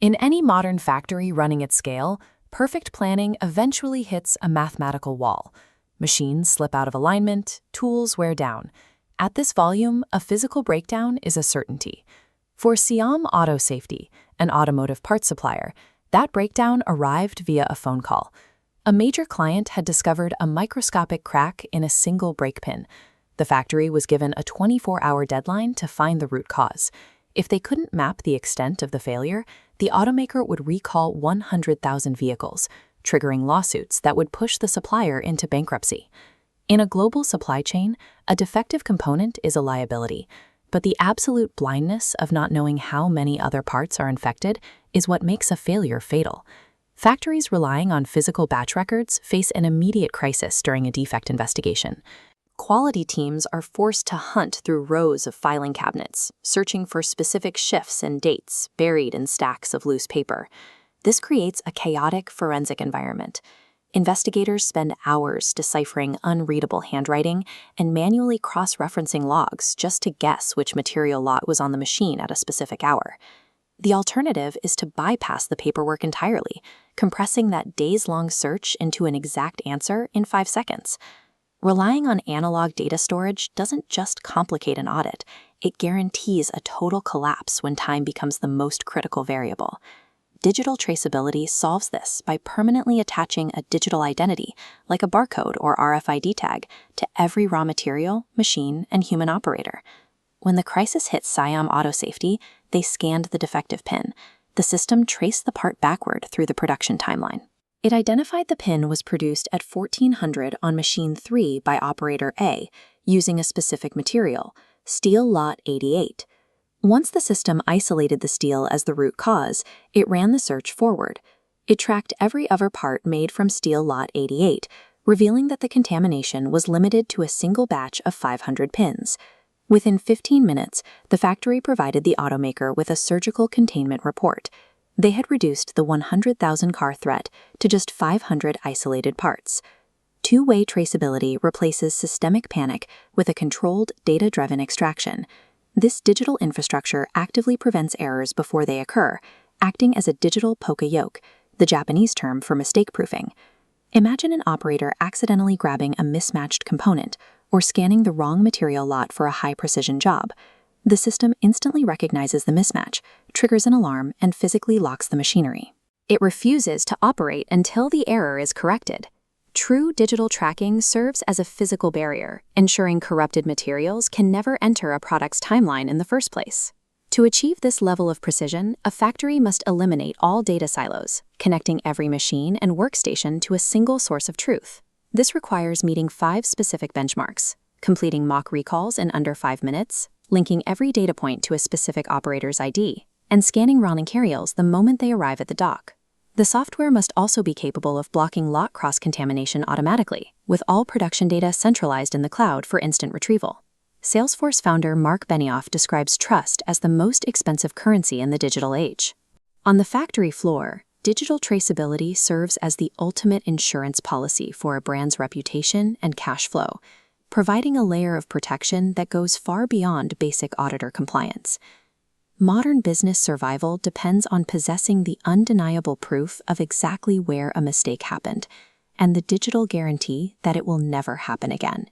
In any modern factory running at scale, perfect planning eventually hits a mathematical wall. Machines slip out of alignment, tools wear down. At this volume, a physical breakdown is a certainty. For Siam Auto Safety, an automotive parts supplier, that breakdown arrived via a phone call. A major client had discovered a microscopic crack in a single brake pin. The factory was given a 24-hour deadline to find the root cause. If they couldn't map the extent of the failure, the automaker would recall 100,000 vehicles, triggering lawsuits that would push the supplier into bankruptcy. In a global supply chain, a defective component is a liability, but the absolute blindness of not knowing how many other parts are infected is what makes a failure fatal. Factories relying on physical batch records face an immediate crisis during a defect investigation. Quality teams are forced to hunt through rows of filing cabinets, searching for specific shifts and dates buried in stacks of loose paper. This creates a chaotic forensic environment. Investigators spend hours deciphering unreadable handwriting and manually cross-referencing logs just to guess which material lot was on the machine at a specific hour. The alternative is to bypass the paperwork entirely, compressing that days-long search into an exact answer in 5 seconds. Relying on analog data storage doesn't just complicate an audit, it guarantees a total collapse when time becomes the most critical variable. Digital traceability solves this by permanently attaching a digital identity, like a barcode or RFID tag, to every raw material, machine, and human operator. When the crisis hit Siam Auto Safety, they scanned the defective pin. The system traced the part backward through the production timeline. It identified the pin was produced at 1400 on machine 3 by operator A, using a specific material, steel lot 88. Once the system isolated the steel as the root cause, it ran the search forward. It tracked every other part made from steel lot 88, revealing that the contamination was limited to a single batch of 500 pins. Within 15 minutes, the factory provided the automaker with a surgical containment report. They had reduced the 100,000 car threat to just 500 isolated parts. Two-way traceability replaces systemic panic with a controlled, data-driven extraction. This digital infrastructure actively prevents errors before they occur, acting as a digital poka-yoke, the Japanese term for mistake-proofing. Imagine an operator accidentally grabbing a mismatched component or scanning the wrong material lot for a high-precision job. The system instantly recognizes the mismatch, triggers an alarm, and physically locks the machinery. It refuses to operate until the error is corrected. True digital tracking serves as a physical barrier, ensuring corrupted materials can never enter a product's timeline in the first place. To achieve this level of precision, a factory must eliminate all data silos, connecting every machine and workstation to a single source of truth. This requires meeting 5 specific benchmarks: completing mock recalls in under 5 minutes, linking every data point to a specific operator's ID, and scanning raw materials the moment they arrive at the dock. The software must also be capable of blocking lot cross-contamination automatically, with all production data centralized in the cloud for instant retrieval. Salesforce founder Mark Benioff describes trust as the most expensive currency in the digital age. On the factory floor, digital traceability serves as the ultimate insurance policy for a brand's reputation and cash flow, providing a layer of protection that goes far beyond basic auditor compliance. Modern business survival depends on possessing the undeniable proof of exactly where a mistake happened, and the digital guarantee that it will never happen again.